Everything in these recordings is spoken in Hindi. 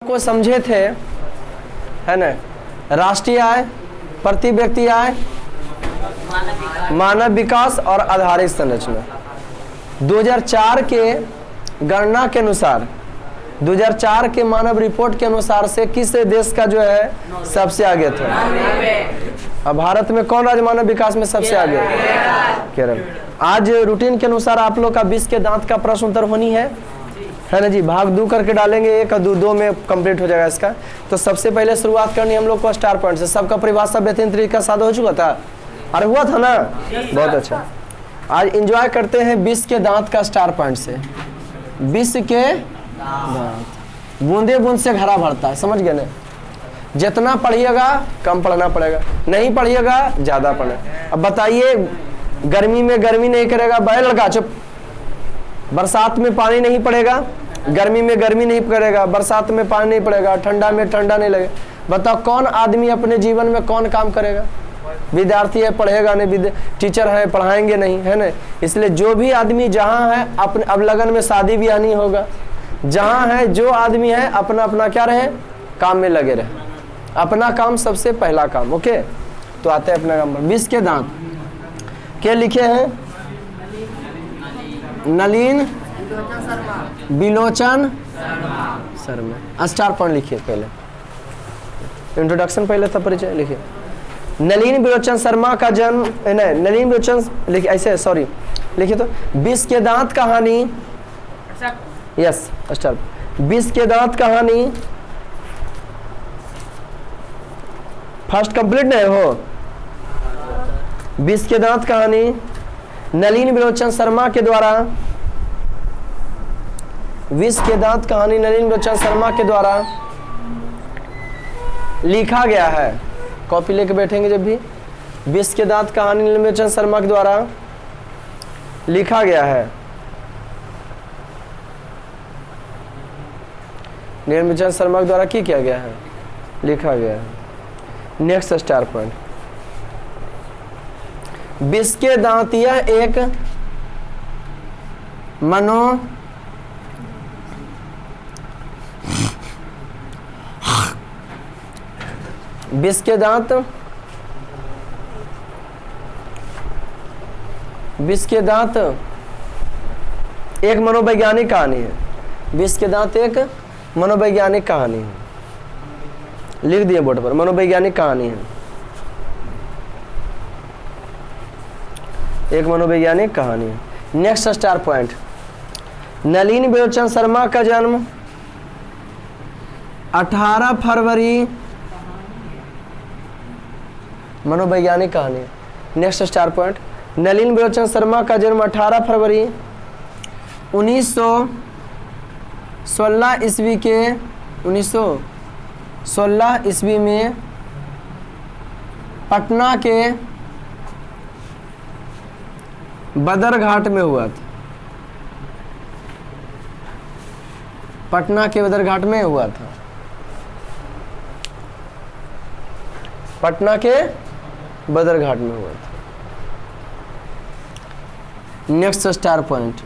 को समझे थे, है ना, राष्ट्रीय आय, प्रति व्यक्ति आय, मानव विकास और आधारित संरचना। 2004 के गणना के अनुसार, 2004 के मानव रिपोर्ट के अनुसार से किस देश का जो है सबसे आगे था? अब भारत में कौन राज्य मानव विकास में सबसे आगे? केरल। आज रूटीन के अनुसार आप लोग का 20 के दांत का प्रश्न उत्तर होनी है ना जी। भाग 2 करके डालेंगे, 1 और 2 में कंप्लीट हो जाएगा इसका। तो सबसे पहले शुरुआत करनी हम लोग को स्टार पॉइंट से। सबका परिभाषा बेहतरीन तरीका सादा हो चुका था, अरे हुआ था ना, बहुत अच्छा। आज एंजॉय करते हैं 20 के दांत का स्टार पॉइंट से। 20 के दांत बूंदे बूंद से घड़ा भरता है, समझ गए ना। जितना पढ़िएगा कम पढ़ना पड़ेगा, नहीं पढ़िएगा ज्यादा पढ़ना। अब बताइए, गर्मी में गर्मी नहीं करेगा, बड़े लड़का चुप। बरसात में पानी नहीं पड़ेगा, गर्मी में गर्मी नहीं पड़ेगा, बरसात में पानी नहीं पड़ेगा, ठंडा में ठंडा नहीं लगेगा। बताओ कौन आदमी अपने जीवन में कौन काम करेगा? विद्यार्थी है पढ़ेगा नहीं, टीचर है पढ़ाएंगे नहीं, है ना। इसलिए जो भी आदमी जहाँ है अपने, अब लगन में शादी ब्याह नहीं होगा, जहाँ है जो आदमी है अपना अपना क्या रहे, काम में लगे रहे। अपना काम सबसे पहला काम। ओके, तो आते हैं अपना काम पर। 20 के दांत क्या लिखे हैं? नलिन बिलोचन शर्मा। स्टार पॉइंट लिखिए पहले, इंट्रोडक्शन पहले था, परिचय लिखिए। नलिन बिलोचन शर्मा का जन्म, नहीं नलिन बिलोचन लिखिए ऐसे, सॉरी लिखिए तो। 20 के दांत कहानी, यस स्टार। 20 के दांत कहानी फर्स्ट कंप्लीट नहीं हो। 20 के दांत कहानी नलिन बिलोचन शर्मा के द्वारा, 20 के दांत कहानी नलिन बिलोचन शर्मा के द्वारा लिखा गया है। कॉपी लेके बैठेंगे जब भी। 20 के दांत कहानी नलिन बिलोचन शर्मा के द्वारा लिखा गया है। नलिन बिलोचन शर्मा के द्वारा क्या किया गया है? लिखा गया है। Next star point. 20 के दांत यह एक बीस के दांत 20 के दांत एक मनोवैज्ञानिक कहानी है। 20 के दांत एक मनोवैज्ञानिक कहानी है, लिख दिए बोर्ड पर, मनोवैज्ञानिक कहानी है, एक मनोवैज्ञानिक कहानी है। Next star point. Nalin Bilochan Sharma का जन्म 18 फरवरी, मनोवैज्ञानिक कहानी। Next star point. Nalin Bilochan Sharma का जन्म 18 फरवरी 1916 ईस्वी के 1916 ईस्वी में पटना के बदरघाट में हुआ था। पटना के बदरघाट में हुआ था। पटना के बदरघाट में हुआ था। Next star point.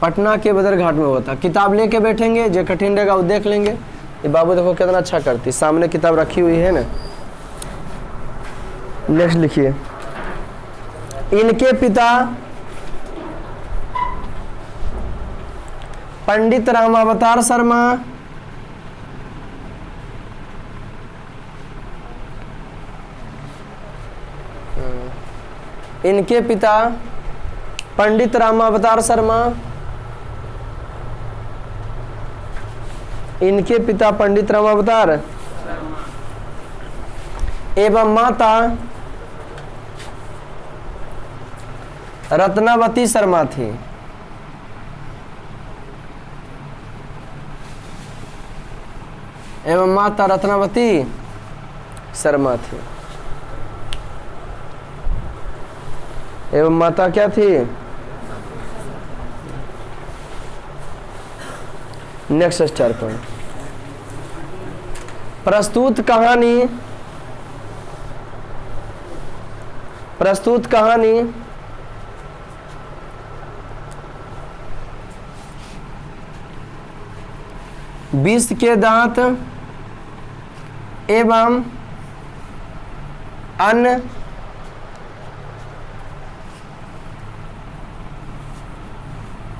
पटना के बदरघाट में हुआ था। किताब लेके बैठेंगे, जो कठिन रहेगा वो देख लेंगे। ये बाबू देखो कितना अच्छा करती, सामने किताब रखी हुई है ना। नेक्स्ट लिखिए। इनके पिता पंडित रामावतार शर्मा, इनके पिता पंडित रामावतार शर्मा, इनके पिता पंडित रामावतार एवं माता रत्नावती शर्मा थी। एवं माता रत्नावती शर्मा थी। एवं माता क्या थी? Next star point. प्रस्तुत कहानी, प्रस्तुत कहानी विष के दांत एवं अन्य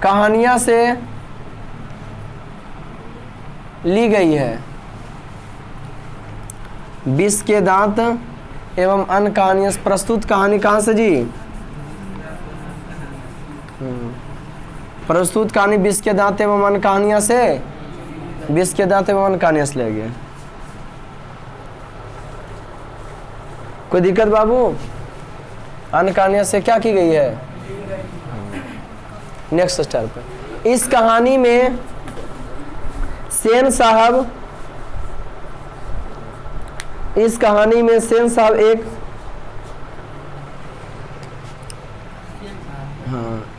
कहानियां से ली गई है। विष के दांत एवं अन्य कहानियां, प्रस्तुत कहानी कहाँ से जी? प्रस्तुत कहानी विष के दांत एवं अन्य कहानियां से, विष के दांत एवं अन्य कहानियां से ले गए। कोई दिक्कत बाबू? अन्य कहानियां से क्या की गई है? नेक्स्ट स्टार पर। इस कहानी में सेन साहब, इस कहानी में सेन साहब एक,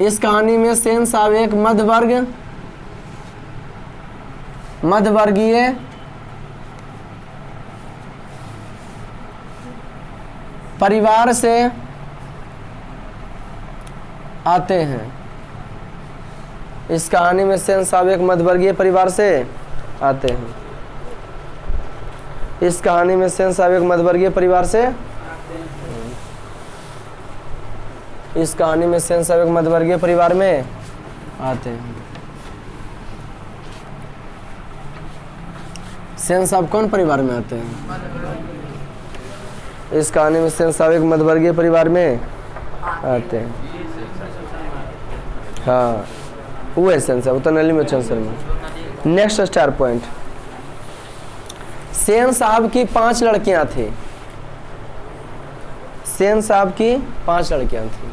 इस कहानी में सेन साहब एक मध्यवर्गीय परिवार से आते हैं। इस कहानी में सेन साहब एक मध्यवर्गीय परिवार से आते हैं। इस कहानी में सेन साहब एक मध्यवर्गीय परिवार से, इस कहानी में सेन साहब एक मध्यवर्गीय परिवार में आते हैं। सेन साहब कौन परिवार में आते हैं? इस कहानी में सेन साहब एक मध्यवर्गीय परिवार में आते हैं। हाँ, वो है सेन साहब, तो नली में चंसर में। Next star point. सेन साहब की 5 लड़कियां थी। सेन साहब की 5 लड़कियां थी।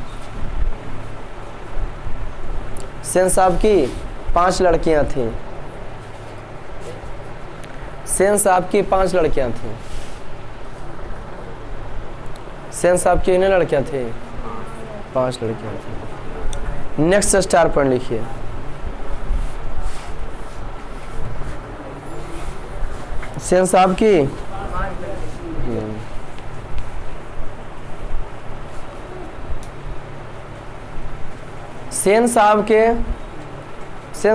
सेन साहब की 5 लड़कियां थी। सेन साहब की 5 लड़कियां थी। सेन साहब की कितनी लड़कियां थी? 5 लड़कियां थी। नेक्स्ट स्टार पॉइंट लिखिए। सेन साहब की सेन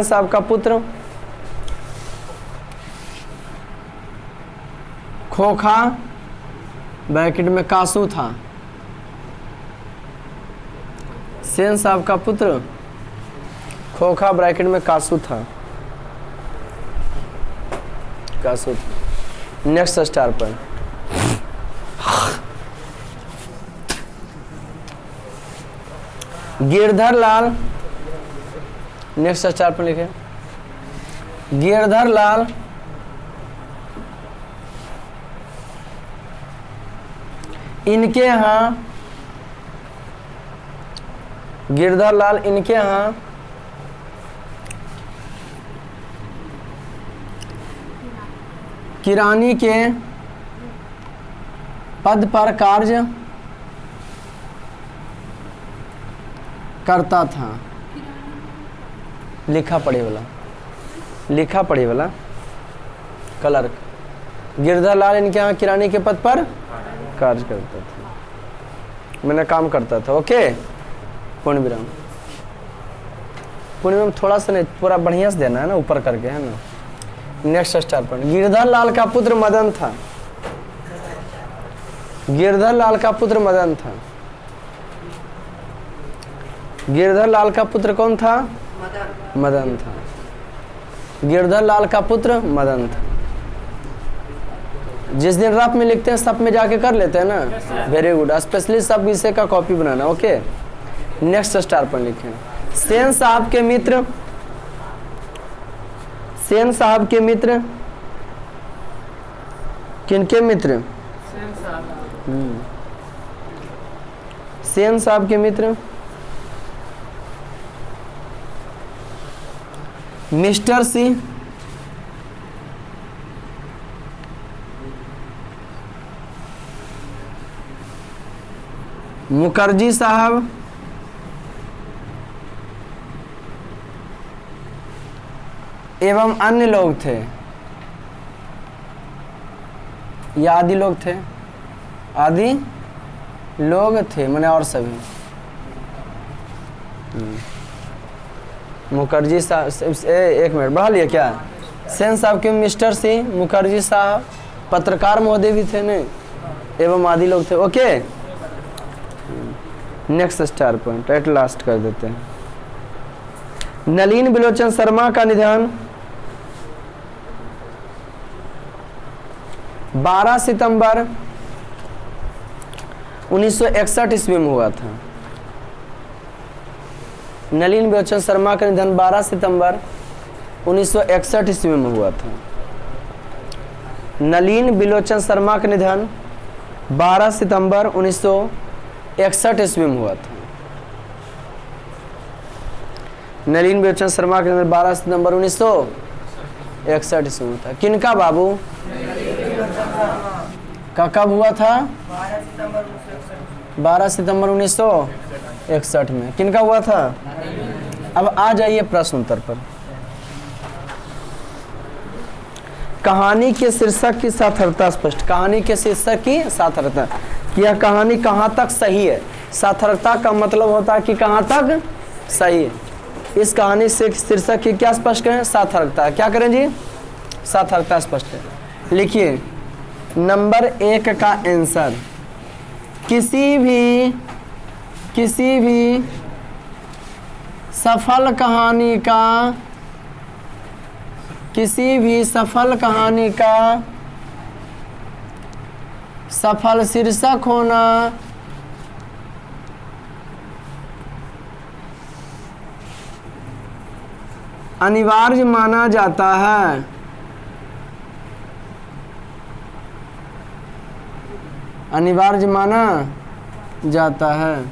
साहब का पुत्र खोखा ब्रैकेट में कासू था। सेन साहब का पुत्र खोखा ब्रैकेट में कासू था। कासू था। नेक्स्ट स्टार पर। गिरधर लाल, नेक्स्ट स्टार पर लिखे। गिरधर लाल इनके यहाँ, गिरधर लाल इनके यहाँ किरानी के पद पर कार्य करता था। लिखा पढ़े वाला क्लर्क। गिरधर लाल इनके यहाँ किरानी के पद पर कार्य करता था, मैंने काम करता था। ओके, पूर्ण विराम। पूर्ण विराम थोड़ा सा नहीं, पूरा बढ़िया से देना है ना, ऊपर करके, है ना। Next star point. Girdhar Lal का पुत्र मदन था। गिरधर लाल का पुत्र मदन था। गिरधर लाल का पुत्र कौन था? मदन था। गिरधर लाल का पुत्र मदन था। जिस दिन रफ में लिखते हैं सब में जाके कर लेते हैं ना। Very good. स्पेशली सब विषय का कॉपी बनाना। ओके, नेक्स्ट स्टार पर लिखें। सेन साहब के मित्र, सेन साहब के मित्र किनके मित्र? सेन साहब के मित्र मिस्टर सिंह, मुखर्जी साहब, एवं अन्य लोग थे। ये आदि लोग थे, आदि लोग थे मैंने, और सभी। मुखर्जी साहब, एक मिनट बढ़ा लिया क्या? सेन साहब के मिस्टर सिंह मुखर्जी साहब पत्रकार महोदय भी थे नहीं, एवं आदि लोग थे। Okay, next star point at last कर देते हैं। नलिन बिलोचन शर्मा का निधन 12 सितंबर 1961 ईस्वी में हुआ था। नलिन बिलोचन शर्मा का निधन 12 सितंबर 1961 ईस्वी में हुआ था। नलिन बिलोचन शर्मा का निधन 12 सितंबर 1961 ईस्वी में हुआ था। नलिन बिलोचन शर्मा का निधन 12 सितंबर 1961 ईस्वी में था। किनका बाबू का कब हुआ था? 12 सितंबर 1961 में। किनका हुआ था? अब आ जाइए प्रश्न उत्तर पर। कहानी के शीर्षक की सार्थकता स्पष्ट। कहानी के शीर्षक की सार्थकता, यह कहानी कहाँ तक सही है। सार्थकता का मतलब होता है कि कहाँ तक सही है। इस कहानी से शीर्षक की क्या स्पष्ट करें? सार्थकता। क्या करें जी? सार्थकता स्पष्ट करें। लिखिए नंबर 1 का आंसर, किसी भी सफल कहानी का सफल शीर्षक होना अनिवार्य माना जाता है। अनिवार्य माना जाता है।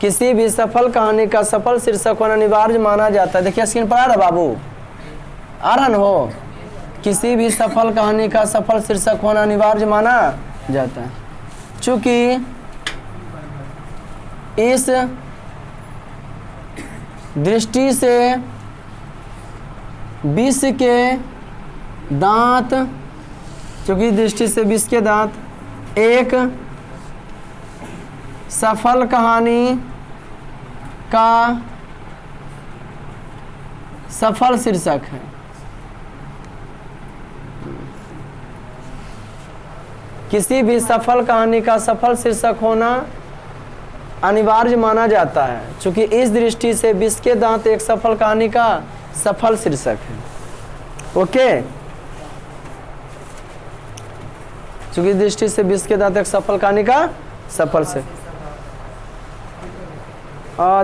किसी भी सफल कहानी का सफल शीर्षक होना अनिवार्य माना जाता है। देखिए स्क्रीन पर आ रहा बाबू, आ रहा हो। किसी भी सफल कहानी का सफल शीर्षक होना अनिवार्य माना जाता है। चूंकि इस दृष्टि से विष के दांत, चूंकि दृष्टि से विष के दांत एक सफल कहानी का सफल शीर्षक है। किसी भी सफल कहानी का सफल शीर्षक होना अनिवार्य माना जाता है, क्योंकि इस दृष्टि से विष के दांत एक सफल कहानी का सफल शीर्षक है। ओके, क्योंकि दृष्टि से विष के दांत एक सफल कहानी का सफल से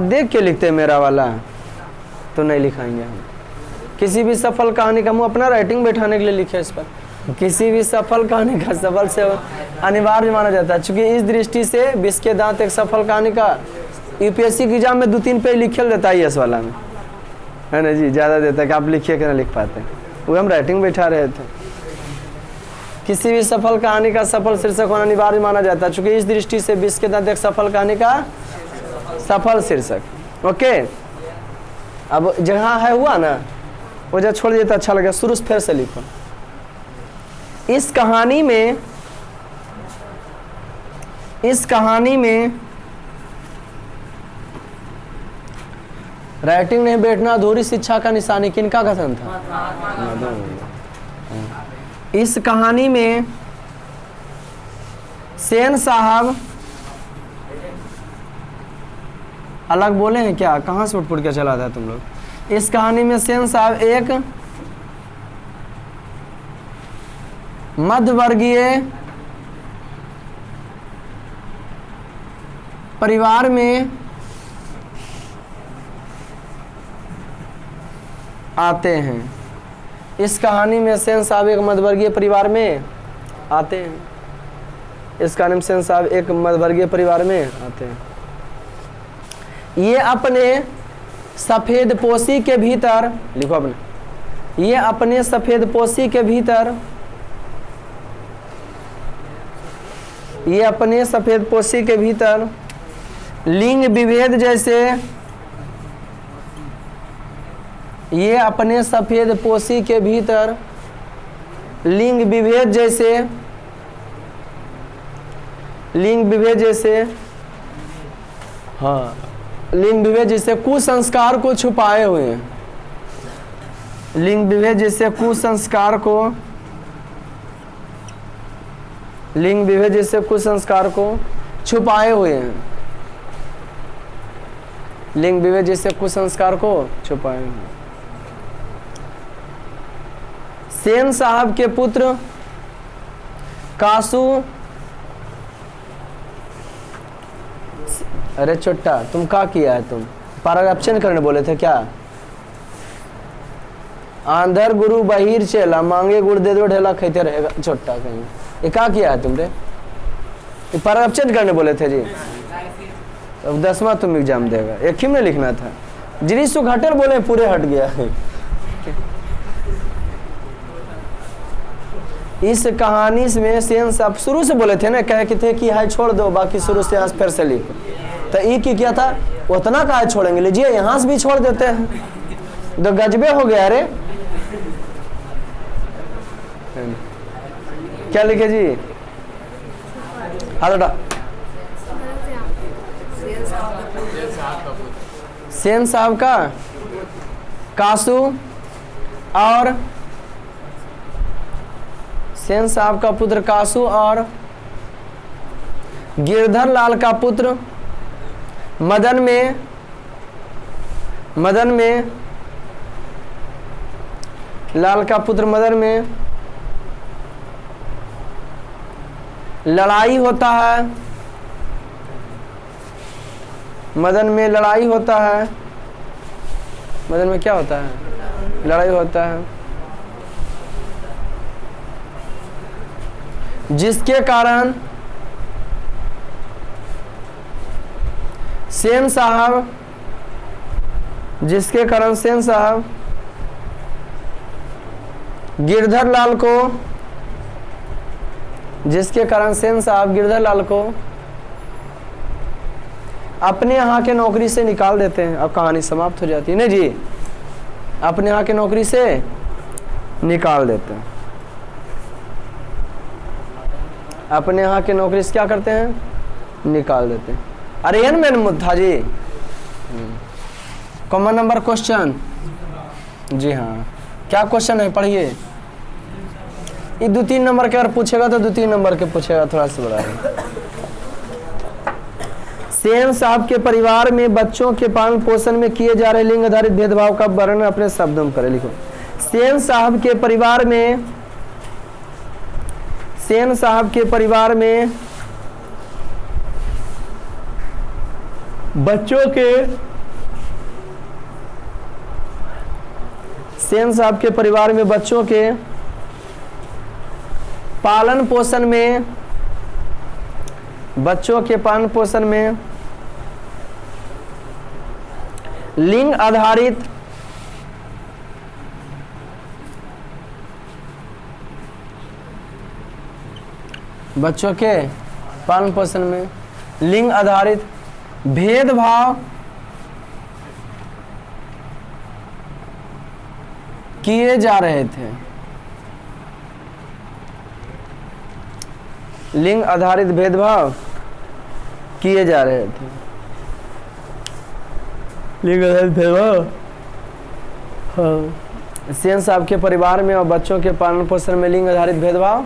देख के लिखते हैं मेरा वाला तो नहीं लिखाएंगे हम। किसी भी सफल कहानी का, हम अपना राइटिंग बैठाने के लिए लिखे इस पर। किसी भी सफल कहानी का सफल से अनिवार्य माना जाता है, क्योंकि इस दृष्टि से विष के दांत एक सफल कहानी का। यूपीएससी के एग्जाम में 2-3 पेज लिखे देता है इस वाला में, है ना जी, ज़्यादा देता है कि आप लिखिए कि ना लिख पाते। वो हम राइटिंग बैठा रहे थे। किसी भी सफल कहानी का सफल शीर्षक होना अनिवार्य माना जाता है, क्योंकि इस दृष्टि से विष के दांत एक सफल कहानी का सफल शीर्षक। ओके, अब जहाँ है हुआ ना वो जब छोड़ दिया तो अच्छा लगा। शुरू से फिर से लिखो। इस कहानी में राइटिंग नहीं बैठना अधूरी शिक्षा का निशानी किनका कथन था? इस कहानी में सेन साहब अलग बोले हैं क्या? कहाँ से उठ के चला था तुम लोग? इस कहानी में सेन साहब एक मध्यवर्गीय परिवार में आते हैं। इस कहानी में सेन साहब एक मध्यवर्गीय परिवार में आते हैं। इस कहानी में सेन साहब एक मध्यवर्गीय परिवार में आते हैं। ये अपने सफेद पोशी के भीतर, लिखो अपने, ये अपने सफेद पोशी के भीतर, ये अपने सफेद पोशी के भीतर लिंग विभेद जैसे, ये अपने सफेद पोशी के भीतर लिंग विभेद जैसे हाँ, लिंग विभेद जैसे कुसंस्कार को छुपाए हुए हैं। लिंग विभेद जैसे कुसंस्कार को छुपाए हुए हैं। लिंग विभेद जैसे कुसंस्कार को छुपाए हुए हैं। सेन साहब के पुत्र कासू, अरे छोटा तुम क्या किया है? तुम पैराग्राफ चेंज करने बोले थे क्या? आंधर गुरु बहिर चेला, मांगे गुड़ दे दो ढेला खैते रहेगा। छोटा कहीं ये क्या किया है तुमने? ये पैराग्राफ चेंज करने बोले थे जी। अब 10वां तुम एग्जाम देगा, एक ही में लिखना था। जिरी सु घटर बोले पूरे हट गया। इस कहानी में सेन साहब शुरू से बोले थे ना, कहे थे कि हाय छोड़ दो, बाकी शुरू से आज फिर से लिखो। तो ये की क्या था, उतना का छोड़ेंगे, लीजिए यहाँ से भी छोड़ देते हैं। तो गजबे हो गया। अरे क्या लिखे जी? हाल सेन साहब का कासू और सेन साहब का पुत्र कासू और गिरधर लाल का पुत्र मदन में लाल का पुत्र मदन में लड़ाई होता है। मदन में लड़ाई होता है। मदन में क्या होता है? लड़ाई होता है, जिसके कारण सेन साहब गिरधर लाल को अपने यहाँ के नौकरी से निकाल देते हैं। अब कहानी समाप्त हो जाती है। नहीं जी, अपने यहाँ के नौकरी से निकाल देते हैं। अपने यहाँ के नौकरी से क्या करते हैं? निकाल देते हैं। अरे ये मैंने मुद्दा जी, कॉमन नंबर क्वेश्चन। जी हाँ, क्या क्वेश्चन है? पढ़िए। ये 2-3 नंबर के अगर पूछेगा तो 2-3 नंबर के पूछेगा, थोड़ा सा बड़ा है। सेन साहब के परिवार में बच्चों के पालन पोषण में किए जा रहे लिंग आधारित भेदभाव का वर्णन अपने शब्दों में करें। लिखो। सेन साहब के परिवार में बच्चों के पालन पोषण में लिंग आधारित भेदभाव किए जा रहे थे। लिंग आधारित भेदभाव किए जा रहे थे। लिंग आधारित भेदभाव, हाँ। सेन साहब के परिवार में और बच्चों के पालन पोषण में लिंग आधारित भेदभाव,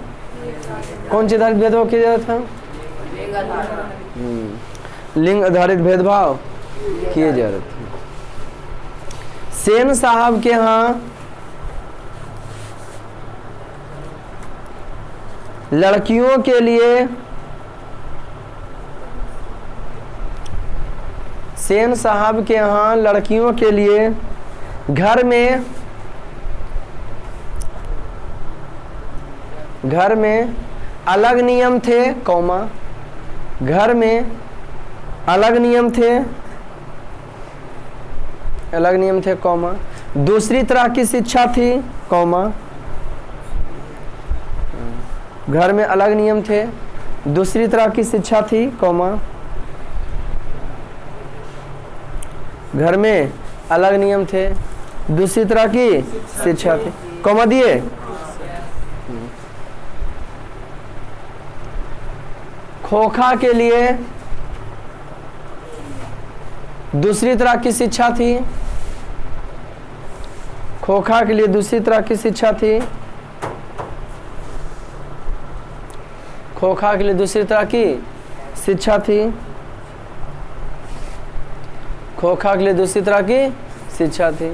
कौन सी आधारित भेदभाव किया जा रहा था? लिंग आधारित भेदभाव किए जा रहे थे। सेन साहब के यहाँ लड़कियों के लिए घर में अलग नियम थे, घर में अलग नियम थे, दूसरी तरह की शिक्षा थी, घर में अलग नियम थे, दूसरी तरह की शिक्षा थी, घर में अलग नियम थे, दूसरी तरह की शिक्षा थी, कॉमा दिए। खोखा के लिए दूसरी तरह की शिक्षा थी, खोखा के लिए दूसरी तरह की शिक्षा थी। खोखा के लिए दूसरी तरह की शिक्षा थी। खोखा के लिए दूसरी तरह की शिक्षा थी।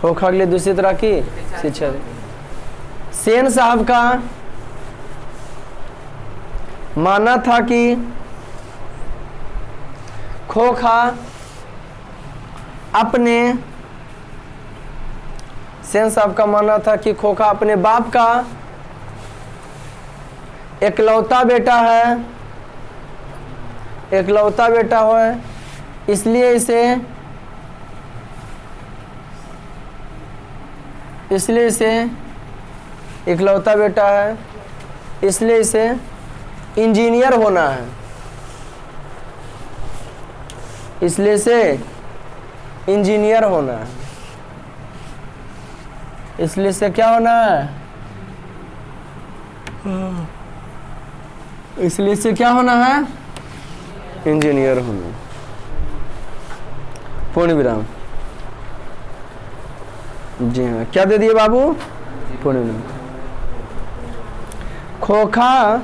खोखा के लिए दूसरी तरह की शिक्षा थी। सेन साहब का मानना था कि खोखा अपने सेन साहब का मानना था कि खोखा अपने बाप का एकलौता बेटा है, एकलौता बेटा है, इसलिए इसे एकलौता बेटा है, इसलिए इसे इंजीनियर होना है, इसलिए इसे इंजीनियर होना है, इसलिए इसे क्या होना है, इसलिए इसे क्या होना है, इंजीनियर होना। पूर्ण विराम। जी हाँ, क्या दे दिए बाबू? पूर्ण विराम। खोखा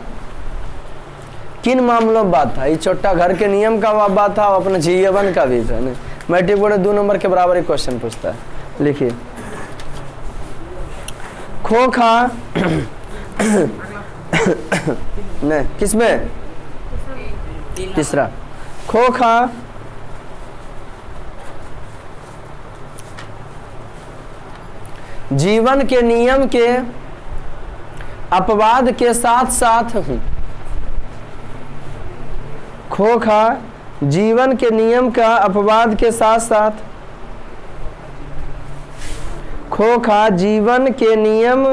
किन मामलों में बात था? ये छोटा घर के नियम का बात था और अपना जीवन का भी था। मैट्रिक बोर्ड 2 नंबर के बराबर एक क्वेश्चन पूछता है। लिखिए, खोखा नहीं, किसमें? तीसरा। खोखा जीवन के नियम के अपवाद के साथ साथ, खोखा जीवन के नियम का अपवाद के साथ साथ, खोखा जीवन के नियम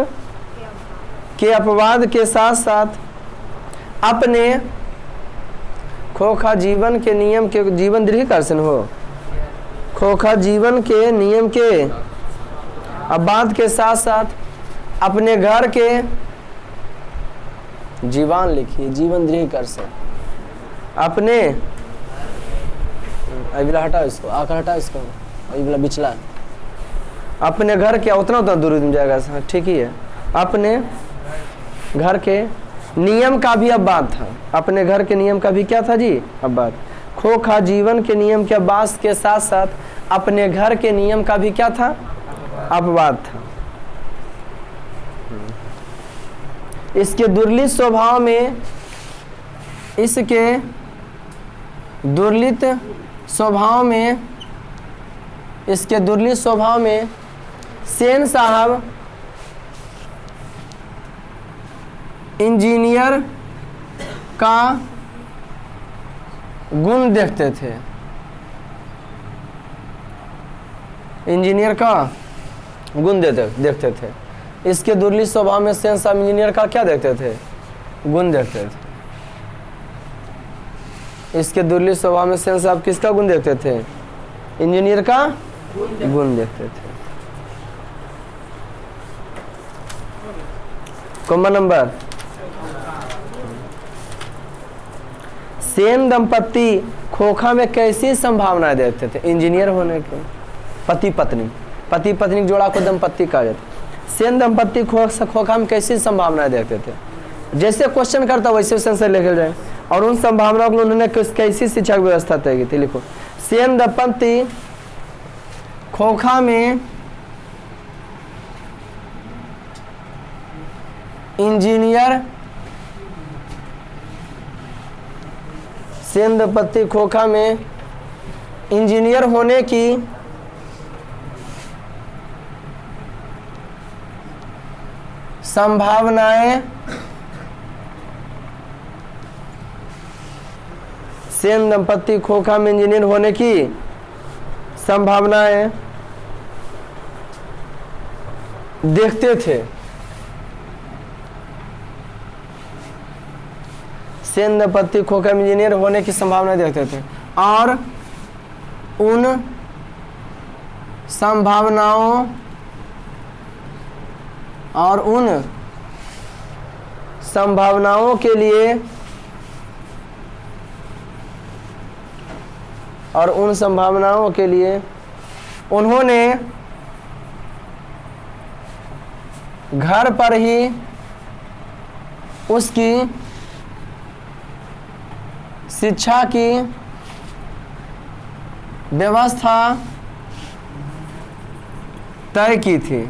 के अपवाद के साथ साथ अपने, खोखा जीवन के नियम के, जीवन दीर्घिकारसन हो, खोखा जीवन के नियम के अपवाद के साथ साथ अपने घर के, जीवन लिखिए, जीवन दीर्घिकारसन, अपने, अगला हटाओ इसको, आकर हटाओ इसको, अगला बिचला, अपने घर के, उतना दूर मिल जाएगा, ठीक ही है। अपने घर के नियम का भी अपवाद था, अपने घर के नियम का भी क्या था जी? अपवाद। खोखा जीवन के नियम के अपवाद के साथ साथ अपने घर के नियम का भी क्या था? अपवाद था। इसके दुर्लित स्वभाव में, इसके दुर्लित स्वभाव में, इसके दुर्लित स्वभाव में सेन साहब इंजीनियर का गुण देखते थे, इंजीनियर का गुण देखते थे। इसके दुर्लित स्वभाव में सेन साहब इंजीनियर का क्या देखते थे? गुण देखते थे। इसके दुर्लित स्वभाव में सेन साहब किसका गुण देखते थे? इंजीनियर का गुण देखते थे। Common number. सेन दंपत्ति खोखा में कैसी संभावनाएं देखते थे? इंजीनियर होने के। पति पत्नी जोड़ा को दंपत्ति कहा जाता है। सेन दंपत्ति खोखा में कैसी संभावनाएं देखते थे? जैसे क्वेश्चन करता वैसे आंसर लिखे जाए, और उन संभावनाओं को उन्होंने कैसी शिक्षा की व्यवस्था तय की थी? लिखो, सेन दंपत्ति खोखा में इंजीनियर, सेन दंपत्ति खोखा में इंजीनियर होने की संभावनाएं, सेन दंपत्ति खोखा में इंजीनियर होने की संभावनाएं देखते थे। सेन दंपत्ति खोखा में इंजीनियर होने की संभावना देखते थे और उन संभावनाओं के लिए और उन संभावनाओं के लिए उन्होंने घर पर ही उसकी शिक्षा की व्यवस्था तय की थी।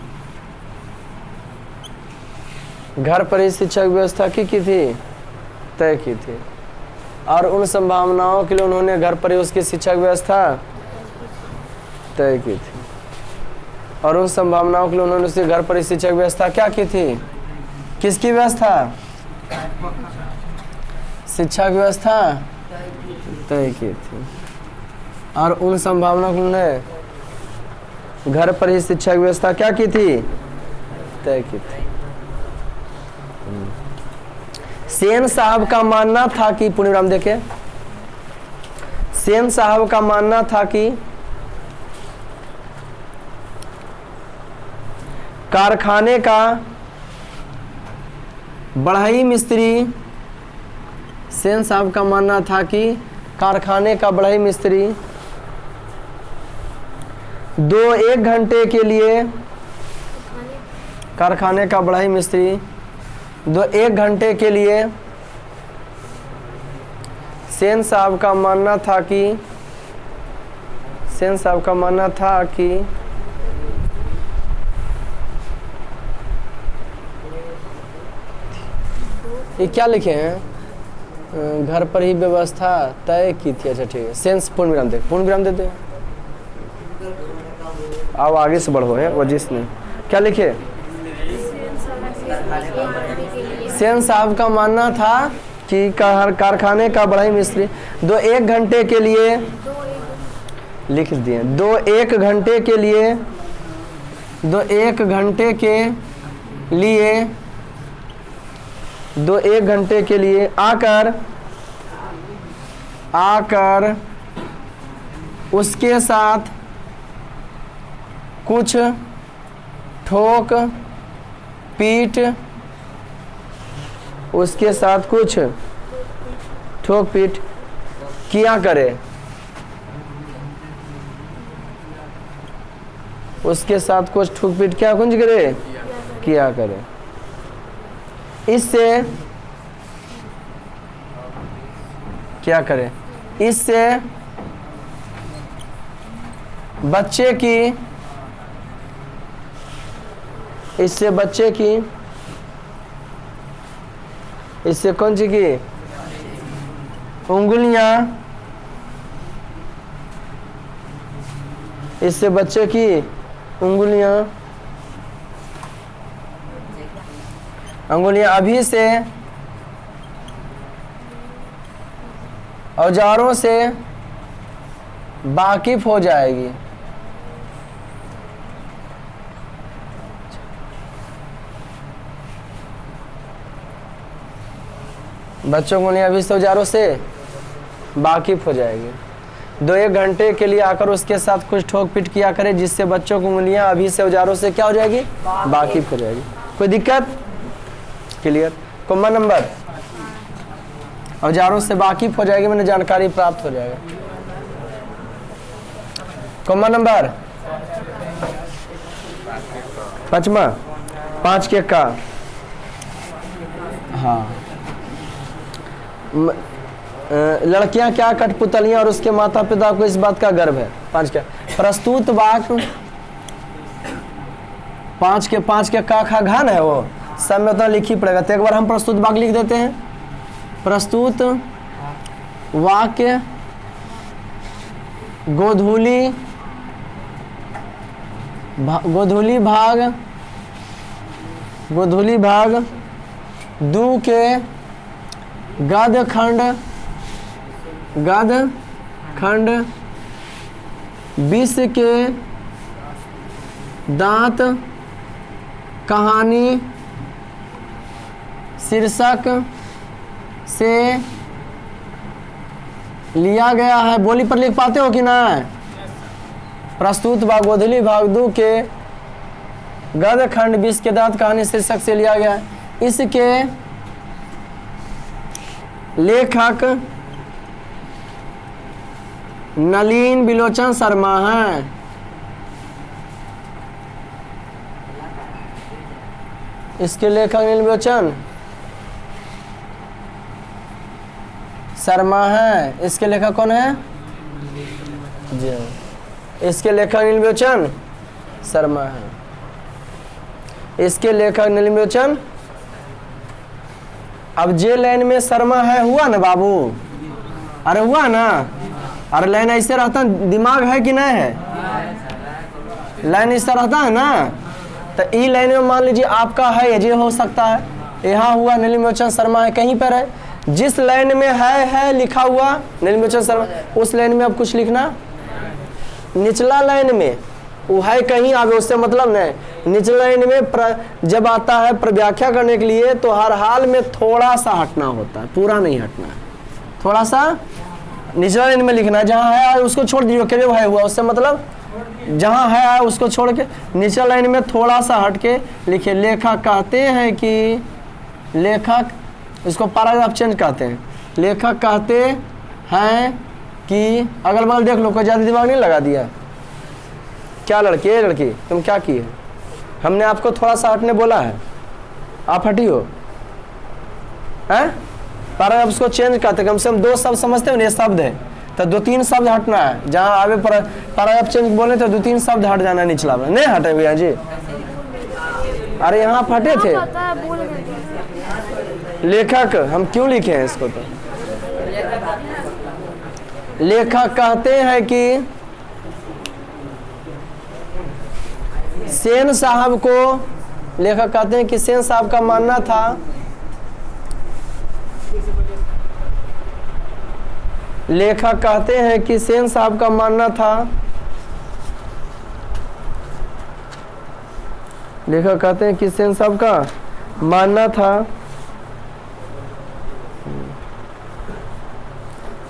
घर पर ही शिक्षा की व्यवस्था की थी, तय की थी। और उन संभावनाओं के लिए उन्होंने घर पर ही उसकी शिक्षा की व्यवस्था तय की थी। और उन संभावनाओं के लिए उन्होंने उसके घर पर ही शिक्षा की व्यवस्था क्या की थी? किसकी व्यवस्था? शिक्षा की व्यवस्था तय की थी। और उन संभावनाओं को उन्होंने घर पर ही शिक्षा की व्यवस्था क्या की थी? तय की थी। सेन साहब का मानना था कि, पूर्णविराम देखे, सेन साहब का मानना था कि कारखाने का बढ़ई मिस्त्री, सेन साहब का मानना था कि कारखाने का बढ़ई मिस्त्री 2-1 घंटे के लिए, कारखाने का बढ़ई मिस्त्री 2-1 घंटे के लिए सेन साहब का मानना था कि, सेन साहब का मानना था कि ये क्या लिखे हैं? घर पर ही व्यवस्था तय की थी। अच्छा ठीक है, सेंस पूर्ण विराम दे, पूर्ण विराम देते हैं। आओ आगे से बढ़ो है वजह ने क्या लिखे? सेन साहब का मानना था कि कारखाने का बढ़ई मिस्त्री 2-1 घंटे के लिए, लिख दिए, 2-1 घंटे के लिए, 2-1 घंटे के लिए, 2-1 घंटे के लिए आकर उसके साथ कुछ ठोक पीट, उसके साथ कुछ ठोक पीट किया करे, उसके साथ कुछ ठोक पीट क्या कुंज करे? किया करे। इससे क्या करे? इससे बच्चे की, इससे बच्चे की, इससे कौन सी की उंगलियां, इससे बच्चे की अंगुलियां अभी से औजारों से वाकिफ हो जाएगी। बच्चों को उंगलियां अभी से औजारों से वाकिफ हो जाएगी। 2-1 घंटे के लिए आकर उसके साथ कुछ ठोक पीट किया करे, जिससे बच्चों को उंगलियां अभी से औजारों से क्या हो जाएगी? वाकिफ हो जाएगी। कोई दिक्कत? क्लियर? कॉमा नंबर औजारों से वाकिफ हो जाएगी, मैंने जानकारी प्राप्त हो जाएगा। कॉमा नंबर 5वां 5 के का, हाँ, लड़कियां क्या कठपुतलियां और उसके माता पिता को इस बात का गर्व है। 5 का प्रस्तुत वाक्य, 5 के का खा घान है, वो सब में उतना लिख ही पड़ेगा। तो एक बार हम प्रस्तुत वाक्य लिख देते हैं। प्रस्तुत वाक्य गोधूली भाग 2 के गद खंड 20 के दांत कहानी शीर्षक से लिया गया है। बोली पर लिख पाते हो कि ना? प्रस्तुत भाग गोधूली भाग 2 के गद खंड 20 के दांत कहानी शीर्षक से लिया गया है। इसके लेखक नलिन बिलोचन शर्मा हैं। इसके लेखक नलिन बिलोचन शर्मा हैं। इसके लेखक कौन है? जी, इसके लेखक नलिन बिलोचन शर्मा हैं। इसके लेखक नलिन बिलोचन। अब जे लाइन में शर्मा है, हुआ ना बाबू? अरे हुआ ना? अरे लाइन ऐसे रहता, दिमाग है कि नहीं है? लाइन ऐसा रहता है ना। तो ई लाइन में मान लीजिए आपका है, ये हो सकता है, यहाँ हुआ नलिन बिलोचन शर्मा है, कहीं पर है। जिस लाइन में है लिखा हुआ नलिन बिलोचन शर्मा, उस लाइन में अब कुछ लिखना। निचला लाइन में वो है कहीं आगे, उससे मतलब नहीं। निचला लाइन में जब आता है प्रव्याख्या करने के लिए, तो हर हाल में थोड़ा सा हटना होता है, पूरा नहीं हटना है, थोड़ा सा निचला लाइन में लिखना है। जहाँ है उसको छोड़ दीजिए, के जो है हुआ, उससे मतलब जहाँ है उसको छोड़ के निचला लाइन में थोड़ा सा हट के लिखिए। लेखक कहते हैं कि, लेखक, इसको पैराग्राफ चेंज कहते हैं। लेखक कहते हैं कि, अगल बगल देख लो, कोई ज़्यादा दिमाग नहीं लगा दिया क्या? लड़के लड़की तुम क्या किए? हमने आपको थोड़ा सा हटने बोला है, आप हटी हो हैं? पैराग्राफ उसको चेंज करते, कम से कम 2 शब्द समझते हो ना, ये शब्द है तो 2-3 शब्द हटना है। जहाँ आगे पैराग्राफ चेंज बोले तो 2-3 शब्द हट जाना निचला में। नहीं हटे भैया जी? अरे यहाँ फटे थे। लेखक हम क्यों लिखे हैं इसको? तो लेखक कहते हैं कि सेन साहब को, लेखक कहते हैं कि सेन साहब का मानना था, लेखक कहते हैं कि सेन साहब का मानना था, लेखक कहते हैं कि सेन साहब का मानना था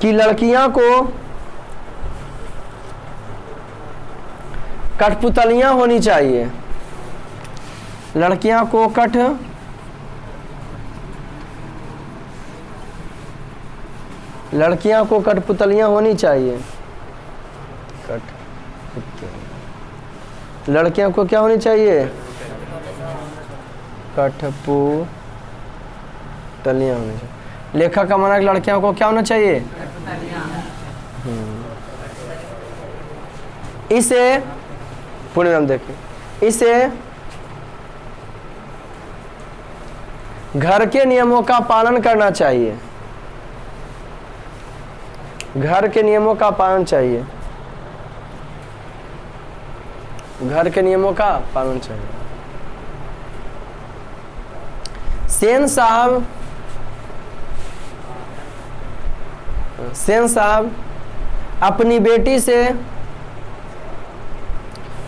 कि लड़कियां को कठपुतलियां होनी चाहिए। लड़कियां को लड़कियां को कठपुतलियां होनी चाहिए। लड़कियां को क्या होनी चाहिए? कठपुतलियां होनी चाहिए। लेखक का माना कि लड़कियों को क्या होना चाहिए? इसे पूरे नाम देखें, इसे घर के नियमों का पालन करना चाहिए। घर के नियमों का पालन चाहिए। घर के नियमों का पालन चाहिए। सेन साहब अपनी बेटी से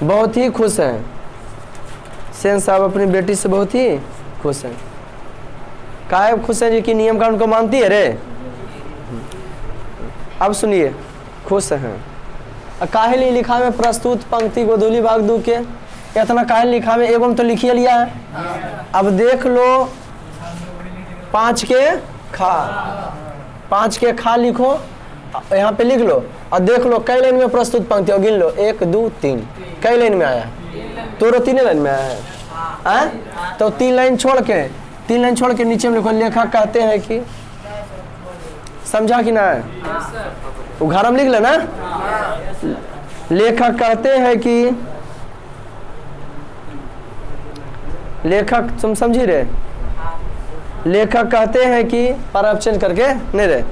बहुत ही खुश हैं। सेन साहब अपनी बेटी से बहुत ही खुश हैं। काहे खुश हैं जी? कि नियम कानून को मानती है रे। अब सुनिए, खुश हैं। काहे लिए लिखा में प्रस्तुत पंक्ति गोधूली भाग दू के, इतना काहे लिखा में? एवं तो लिखिए लिया है। अब देख लो, 5 के खा लिखो, यहाँ पे लिख लो और देख लो कई लाइन में प्रस्तुत पंक्ति, और गिन लो 1 2 3 कई लाइन में आया? तो 3 लाइन में आया है। तो 3 लाइन छोड़ के नीचे में लिखो, लेखक कहते हैं कि, समझा कि ना? वो घर में लिख लेना। लेखक कहते हैं कि, लेखक तुम समझी रे? लेखक कहते हैं कि, पैराग्राफ चेंज करके नहीं रे,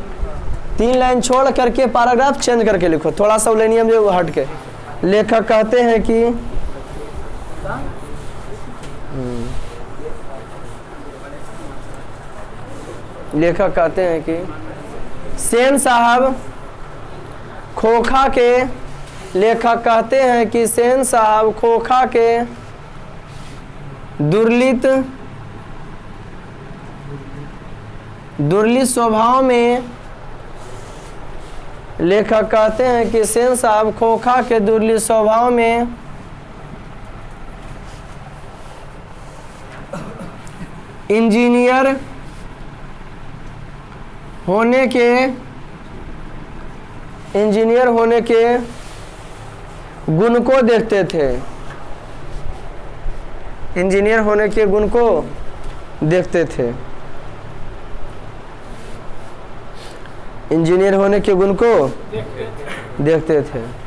3 लाइन छोड़ करके पैराग्राफ चेंज करके लिखो, थोड़ा सा नियम जो हट के। लेखक कहते हैं कि, लेखक कहते हैं कि सेन साहब खोखा के, लेखक कहते हैं कि सेन साहब खोखा के दुर्लित स्वभाव में, लेखक कहते हैं कि सेन साहब खोखा के दुर्लित स्वभाव में इंजीनियर इंजीनियर होने के गुण को देखते थे। इंजीनियर होने के गुण को देखते थे। इंजीनियर होने के गुण को देखते थे।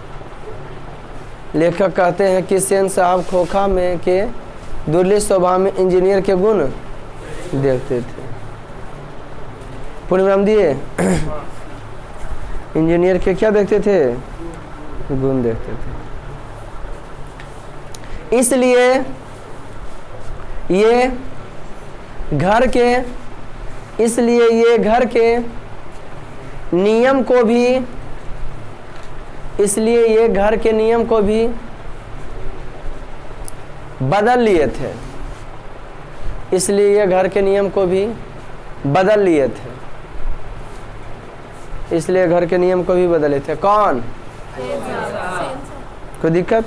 लेखक कहते हैं कि सेन साहब खोखा में के दुर्लभ स्वभाव में इंजीनियर के गुण देखते थे। पूर्ण विराम दिए। इंजीनियर के क्या देखते थे? गुण देखते थे। इसलिए ये घर के नियम को भी बदल लिए थे। इसलिए ये घर के नियम को भी बदल लिए थे। इसलिए घर के नियम को भी बदले थे। कौन? कोई दिक्कत?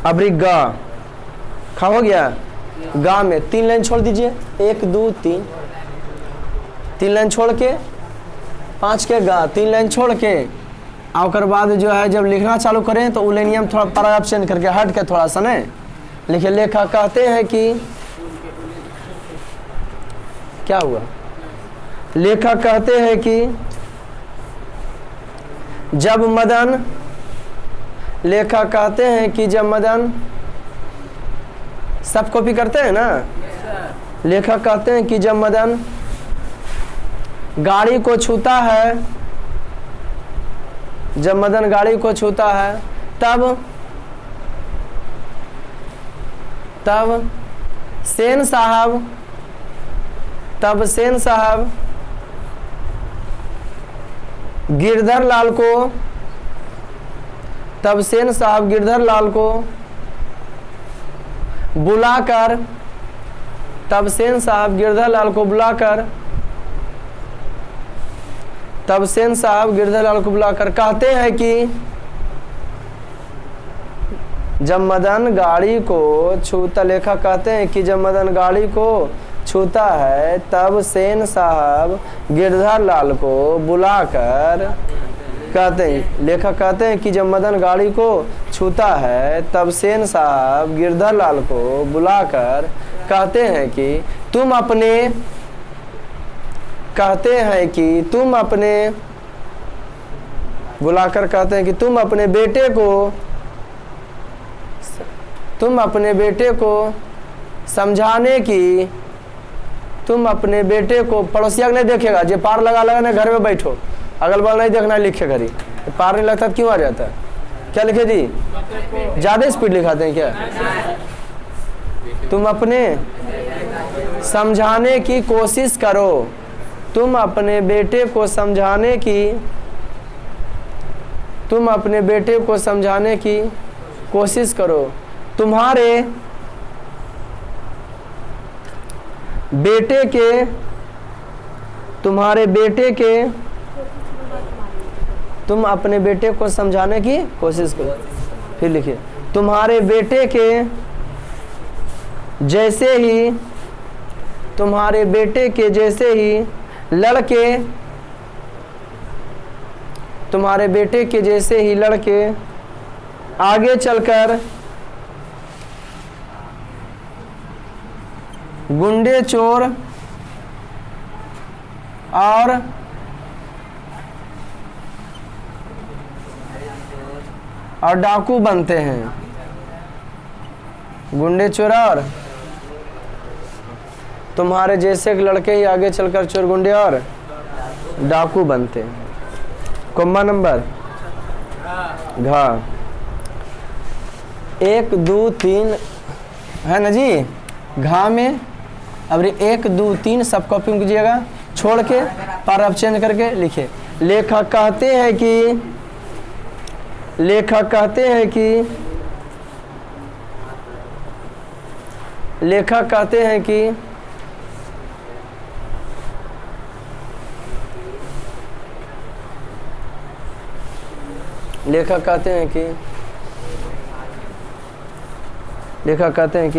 अब गा खा हो गया। गा में 3 लाइन छोड़ दीजिए। 1 2 3 3 लाइन छोड़ के 5 के गा 3 लाइन छोड़ के और बाद जो है जब लिखना चालू करें तो उलेनियम थोड़ा पैराग्राफ चेंज करके हट के थोड़ा सा नहीं लिखे। लेखक कहते हैं कि क्या हुआ? लेखक कहते हैं कि जब मदन लेखक कहते हैं कि जब मदन सब कॉपी करते हैं ना। लेखक कहते हैं कि जब मदन गाड़ी को छूता है, जब मदन गाड़ी को छूता है तब सेन साहब गिरधर लाल को बुलाकर कहते हैं कि जब मदन गाड़ी को छूता लेखक कहते हैं कि जब मदन गाड़ी को छूता है तब सेन साहब गिरधर लाल को बुलाकर कहते हैं। लेखक कहते हैं कि जब मदन गाड़ी को छूता है तब सेन साहब गिरधर लाल को बुलाकर कहते हैं कि तुम अपने बेटे को पड़ोसिया नहीं देखेगा। जो पार लगा ना घर में बैठो, अगल बगल नहीं देखना, लिखे करी। पार नहीं लगता तो क्यों आ जाता है? क्या लिखे दी? ज्यादा स्पीड लिखाते हैं क्या? तुम अपने समझाने की कोशिश करो। तुम अपने बेटे को समझाने की कोशिश करो। तुम्हारे बेटे के तुम अपने बेटे को समझाने की कोशिश करो। फिर लिखिए तुम्हारे बेटे के जैसे ही लड़के आगे चलकर गुंडे, चोर और डाकू बनते हैं। गुंडे, चोर और तुम्हारे जैसे लड़के ही आगे चलकर चोर, गुंडे और डाकू बनते हैं। कोम्मा नंबर घा 1 2 3 है ना जी। घा में अब 1 2 3 सब कॉपी में कीजिएगा, छोड़ के पैराग्राफ चेंज करके लिखिए। लेखक कहते हैं कि लेखक कहते हैं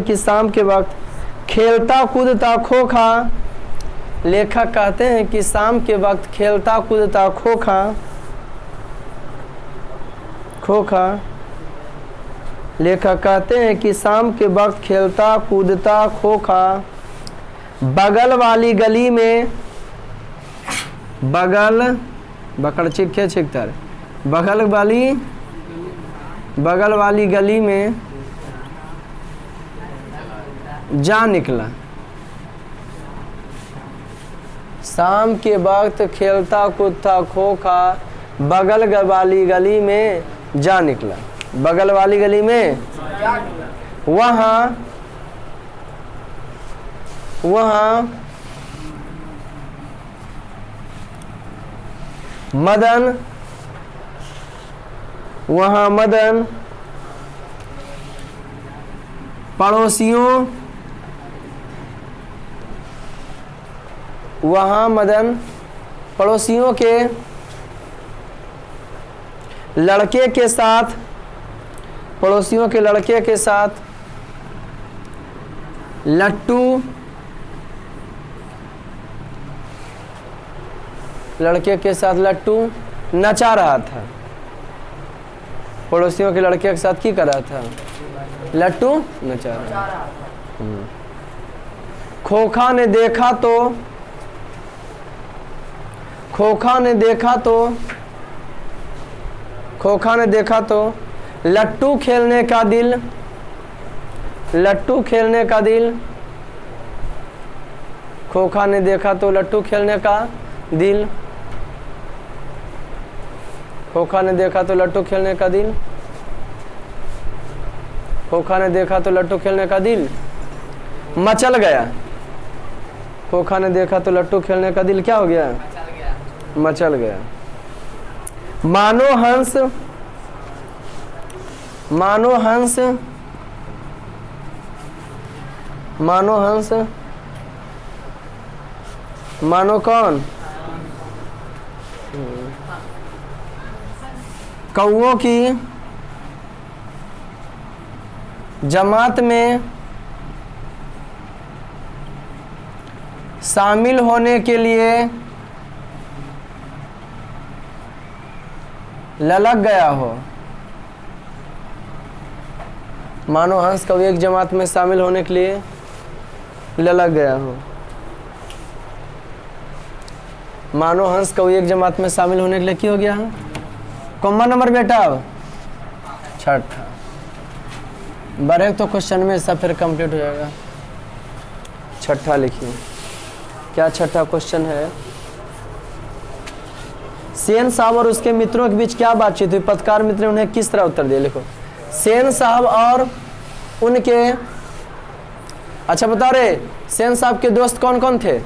कि शाम के वक्त खेलता कूदता खोखा लेखक कहते हैं कि शाम के वक्त खेलता कूदता खोखा लेखक कहते हैं कि शाम के वक्त खेलता कूदता खोखा बगल वाली गली में बगल वाली गली में जा निकला। शाम के वक्त खेलता कूदता खोखा बगल वाली गली में जा निकला। बगल वाली गली में वहाँ मदन पड़ोसियों के लड़के के साथ लट्टू नचा रहा था। पड़ोसियों के लड़के के साथ की कर रहा था? लट्टू नचा रहा था। खोखा ने देखा तो लट्टू खेलने का दिल खोखा ने देखा तो लट्टू खेलने का दिल खोखा ने देखा तो लट्टू खेलने का दिल मचल गया। खोखा ने देखा तो लट्टू खेलने का दिल क्या हो गया? मचल गया। मानो कौन? कौओं की जमात में शामिल होने के लिए ललक गया हो। मानो हंस कभी एक जमात में शामिल होने के लिए ललक गया हो। मानो हंस कभी एक जमात में शामिल होने के लिए क्या हो गया है? कौन नंबर बेटा? अब छठा। बड़े तो क्वेश्चन में सब फिर कंप्लीट हो जाएगा। छठा लिखिए। क्या छठा क्वेश्चन है? सेन साहब और उसके मित्रों के बीच क्या बातचीत हुई? पत्रकार मित्र ने उन्हें किस तरह उत्तर दिया? लिखो। सेन साहब और उनके, अच्छा बता रहे, सेन साहब के दोस्त कौन कौन थे?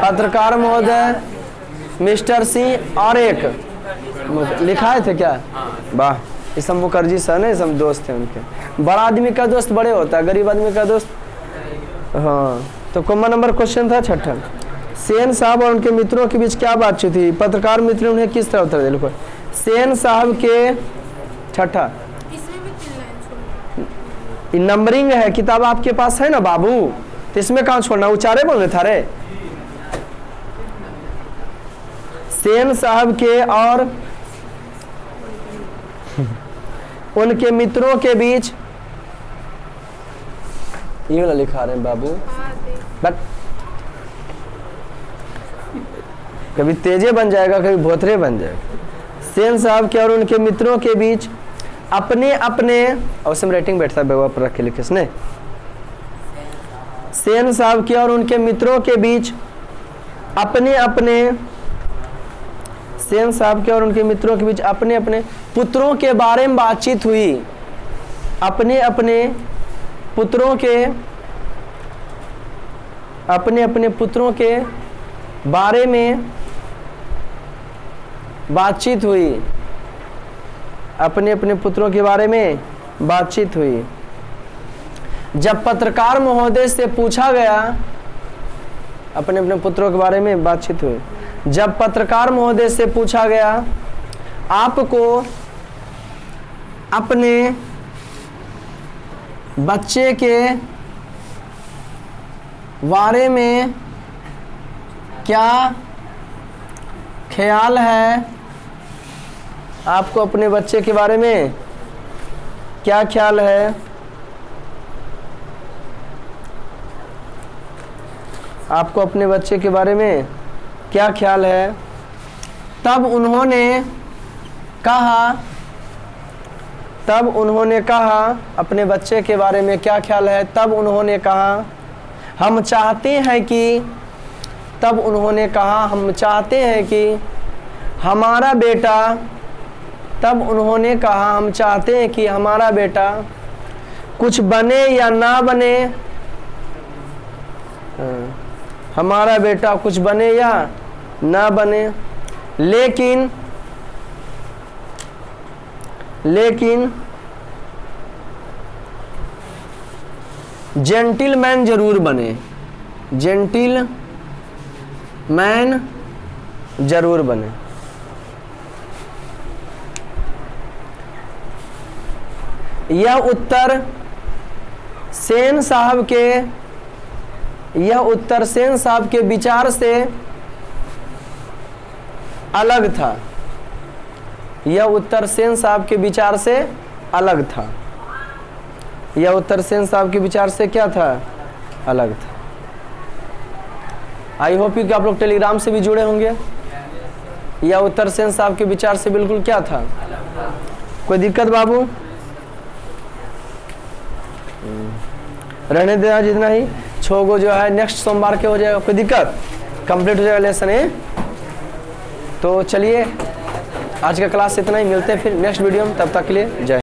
पत्रकार महोदय, मिस्टर सिंह और एक लिखाए थे क्या? वाह, ये सब मुखर्जी सर ने सब दोस्त थे उनके। बड़ा आदमी का दोस्त बड़े होता है, गरीब आदमी का दोस्त। हाँ, तो कौन नंबर क्वेश्चन था? छठा। सेन साहब और उनके मित्रों के बीच क्या बातचीत थी? पत्रकार मित्र ने उन्हें किस तरह उत्तर दिया? लिखो। सेन साहब के, छठा, नंबरिंग है, किताब आपके पास है ना बाबू, तो इसमें कहाँ छोड़ना? उचारे बोलने था रे। सेन साहब के और उनके मित्रों के बीच, ये वाला लिखा रहे हैं बाबू, बट कभी तेजे बन जाएगा, कभी भोथरे बन जाएगा। सेन साहब के और उनके मित्रों के बीच अपने अपने, और राइटिंग बैठता है पर रख के लिखे इसने। सेन साहब के और उनके मित्रों के बीच अपने अपने, सेन साहब के और उनके मित्रों के बीच अपने अपने पुत्रों के बारे में बातचीत हुई। अपने अपने पुत्रों के बारे में बातचीत हुई। अपने अपने पुत्रों के बारे में बातचीत हुई। जब पत्रकार महोदय से पूछा गया, अपने अपने पुत्रों के बारे में बातचीत हुई। जब पत्रकार महोदय से पूछा गया, आपको अपने बच्चे के बारे में क्या ख्याल है? आपको अपने बच्चे के बारे में क्या ख्याल है? आपको अपने बच्चे के बारे में क्या ख्याल है? तब उन्होंने कहा अपने बच्चे के बारे में क्या ख्याल है? तब उन्होंने कहा हम चाहते हैं कि हमारा बेटा कुछ बने या ना बने, हमारा बेटा कुछ बने या ना बने, लेकिन जेंटिलमैन जरूर बने, जेंटिलमैन जरूर बने। यह उत्तर सेन साहब के विचार से अलग था। यह उत्तर सेन साहब के विचार से अलग था। यह उत्तर सेन साहब के विचार से क्या था? अलग था। आई होप कि आप लोग टेलीग्राम से भी जुड़े होंगे। यह उत्तर सेन साहब के विचार से बिल्कुल क्या था? कोई दिक्कत बाबू? रहने देना जितना ही। 6 गो जो है नेक्स्ट सोमवार के हो जाएगा। कोई दिक्कत? कंप्लीट हो जाएगा लेसन है। तो चलिए आज का क्लास इतना ही, मिलते हैं फिर नेक्स्ट वीडियो में। तब तक के लिए जय।